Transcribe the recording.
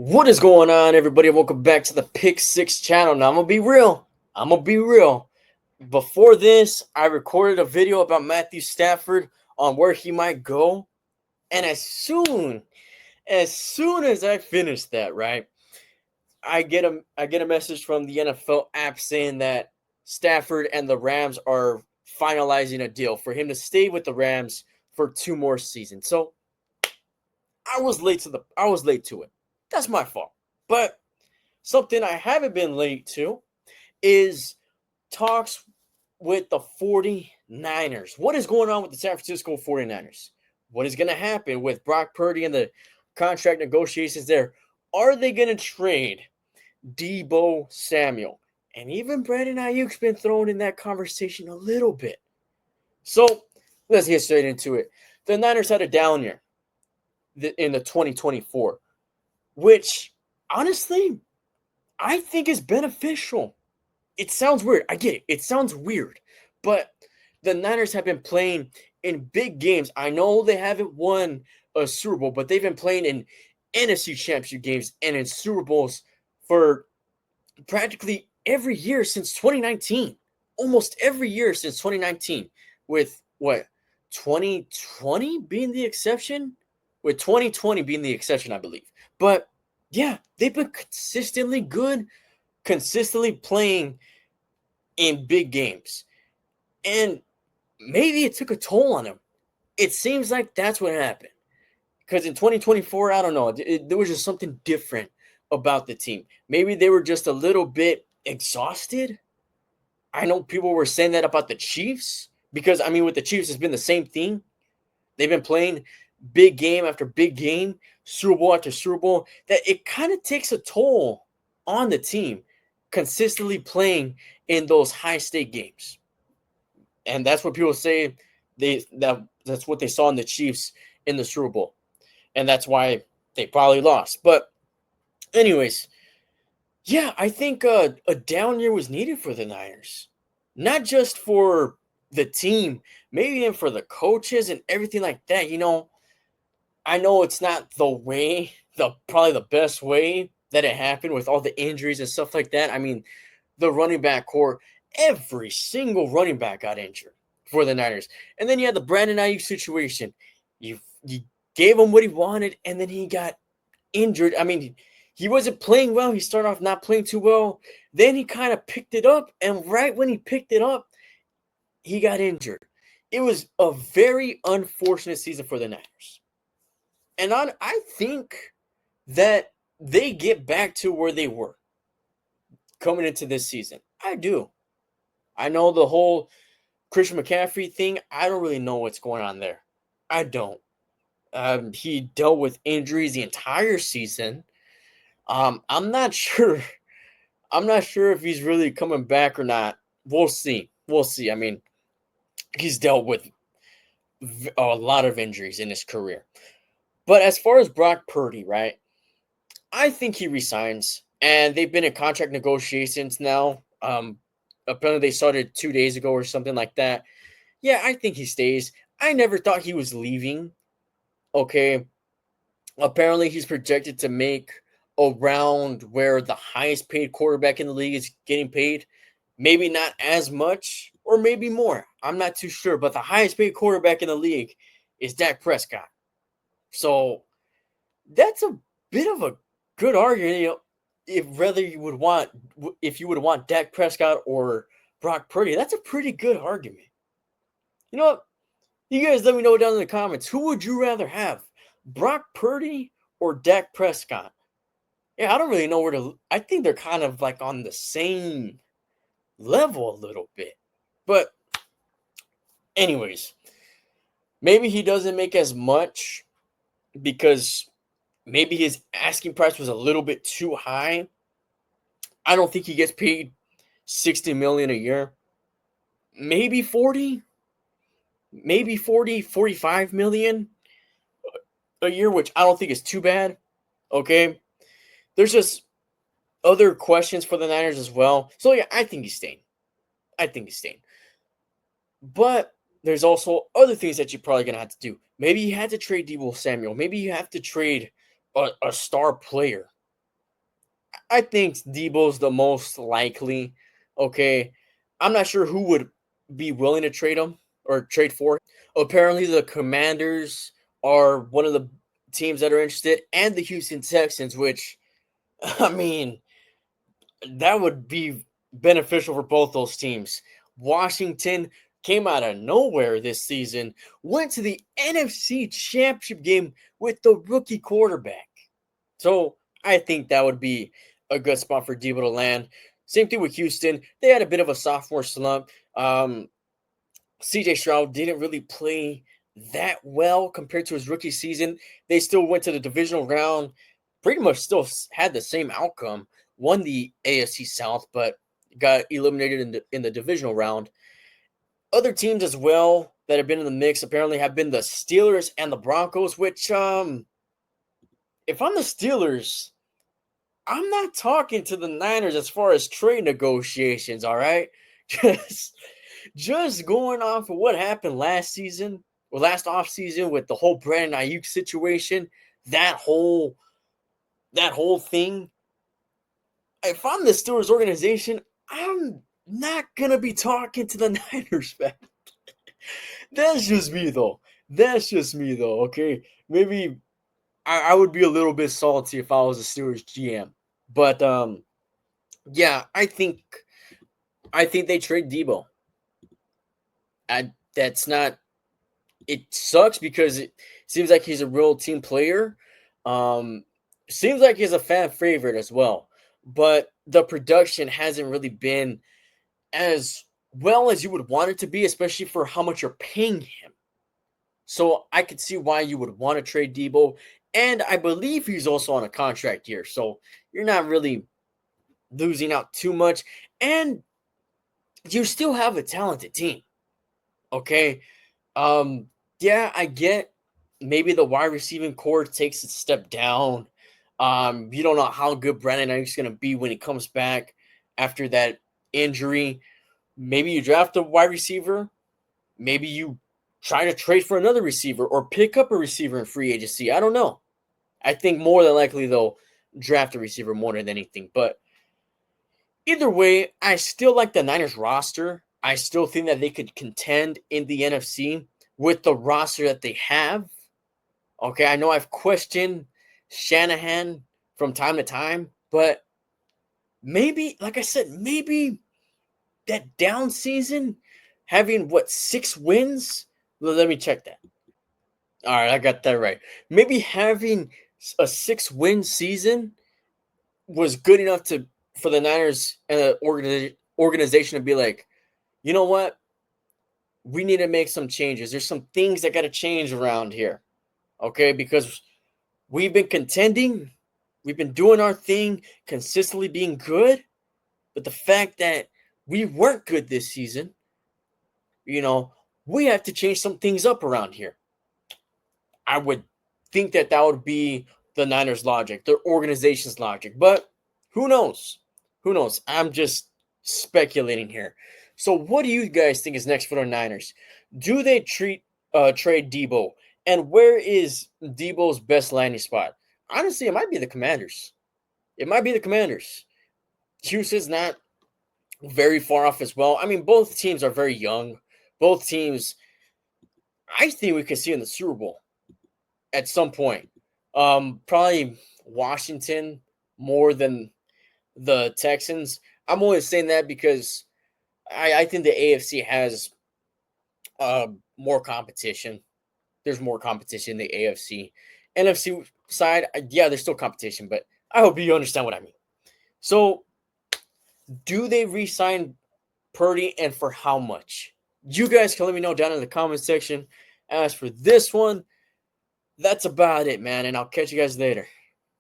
What is going on, everybody? Welcome back to the Pick Six channel. Now, I'm going to be real. Before this, I recorded a video about Matthew Stafford on where he might go. And as soon as I finished that, right, I get a message from the NFL app saying that Stafford and the Rams are finalizing a deal for him to stay with the Rams for 2 more seasons. So I was late to it. That's my fault. But something I haven't been late to is talks with the 49ers. What is going on with the San Francisco 49ers? What is going to happen with Brock Purdy and the contract negotiations there? Are they going to trade Deebo Samuel? And even Brandon Ayuk's been thrown in that conversation a little bit. So let's get straight into it. The Niners had a down year in the 2024, which honestly I think is beneficial. It sounds weird. I get it. It sounds weird. But the Niners have been playing in big games. I know they haven't won a Super Bowl, but they've been playing in NFC Championship games and in Super Bowls for practically every year since 2019. Almost every year since 2019, with what, 2020 being the exception? With 2020 being the exception, I believe. But yeah, they've been consistently good, consistently playing in big games. And maybe it took a toll on him. It seems like that's what happened. Because in 2024, I don't know, there was just something different about the team. Maybe they were just a little bit exhausted. I know people were saying that about the Chiefs. Because, I mean, with the Chiefs, it's been the same thing. They've been playing big game after big game, Super Bowl after Super Bowl, that it kind of takes a toll on the team consistently playing in those high stake games. And that's what people say that's what they saw in the Chiefs in the Super Bowl. And that's why they probably lost. But anyways, yeah, I think a down year was needed for the Niners. Not just for the team, maybe even for the coaches and everything like that. I know it's not probably the best way that it happened with all the injuries and stuff like that. I mean, the running back core, every single running back got injured for the Niners. And then you had the Brandon Ayuk situation. You gave him what he wanted, and then he got injured. I mean, he wasn't playing well. He started off not playing too well. Then he kind of picked it up, and right when he picked it up, he got injured. It was a very unfortunate season for the Niners. And I think that they get back to where they were coming into this season. I do. I know the whole Christian McCaffrey thing. I don't really know what's going on there. I don't. He dealt with injuries the entire season. I'm not sure. I'm not sure if he's really coming back or not. We'll see. We'll see. I mean, he's dealt with a lot of injuries in his career. But as far as Brock Purdy, right? I think he resigns, and they've been in contract negotiations now. Apparently they started 2 days ago or something like that. Yeah, I think he stays. I never thought he was leaving. Okay, apparently he's projected to make around where the highest paid quarterback in the league is getting paid. Maybe not as much, or maybe more. I'm not too sure, but the highest paid quarterback in the league is Dak Prescott. So that's a bit of a good argument, if you would want Dak Prescott or Brock Purdy. That's a pretty good argument. You know what? You guys let me know down in the comments. Who would you rather have? Brock Purdy or Dak Prescott? Yeah, I don't really know where to. I think they're kind of like on the same level a little bit. But anyways, maybe he doesn't make as much because maybe his asking price was a little bit too high. I don't think he gets paid 60 million a year. Maybe 40, maybe 40, 45 million a year, which I don't think is too bad. Okay. There's just other questions for the Niners as well. So yeah, I think he's staying. I think he's staying. But there's also other things that you're probably gonna have to do. Maybe you had to trade Deebo Samuel. Maybe you have to trade a star player. I think Debo's the most likely. Okay. I'm not sure who would be willing to trade him or trade for. Apparently, the Commanders are one of the teams that are interested, and the Houston Texans, which, I mean, that would be beneficial for both those teams. Washington came out of nowhere this season, went to the NFC Championship game with the rookie quarterback. So I think that would be a good spot for Debo to land. Same thing with Houston. They had a bit of a sophomore slump. CJ Stroud didn't really play that well compared to his rookie season. They still went to the divisional round, pretty much still had the same outcome, won the AFC South, but got eliminated in the divisional round. Other teams as well that have been in the mix apparently have been the Steelers and the Broncos, which if I'm the Steelers, I'm not talking to the Niners as far as trade negotiations, all right? Just going off of what happened last season or last offseason with the whole Brandon Ayuk situation, that whole thing. If I'm the Steelers organization, I'm not gonna be talking to the Niners, man. That's just me though. Okay. Maybe I would be a little bit salty if I was a Steelers GM. But yeah, I think they trade Debo. That's not. It sucks because it seems like he's a real team player. Um, Seems like he's a fan favorite as well, but the production hasn't really been as well as you would want it to be, especially for how much you're paying him. So I could see why you would want to trade Debo, and I believe he's also on a contract here, so you're not really losing out too much, and you still have a talented team. Okay. Um, yeah, I get maybe the wide receiving core takes a step down. You don't know how good Brandon Ayuk's going to be when he comes back after that injury. Maybe you draft a wide receiver. Maybe you try to trade for another receiver or pick up a receiver in free agency. I don't know. I think more than likely they'll draft a receiver more than anything. But either way, I still like the Niners roster. I still think that they could contend in the NFC with the roster that they have. Okay, I know I've questioned Shanahan from time to time, but maybe, like I said, maybe that down season, having what, 6 wins? Let me check that. All right, I got that right. Maybe having a 6 win season was good enough to for the Niners and the organization to be like, you know what? We need to make some changes. There's some things that got to change around here. Okay, because we've been contending, we've been doing our thing, consistently being good, but the fact that we weren't good this season, we have to change some things up around here. I would think that that would be the Niners' logic, their organization's logic, but who knows? Who knows? I'm just speculating here. So, what do you guys think is next for the Niners? Do they trade Debo? And where is Debo's best landing spot? Honestly, it might be the Commanders. It might be the Commanders. Houston's not very far off as well. I mean, both teams are very young. Both teams, I think we could see in the Super Bowl at some point. Probably Washington more than the Texans. I'm only saying that because I think the AFC has more competition. There's more competition in the AFC. NFC side, yeah, there's still competition, but I hope you understand what I mean. So, do they re-sign Purdy and for how much? You guys can let me know down in the comment section. As for this one, that's about it, man, and I'll catch you guys later.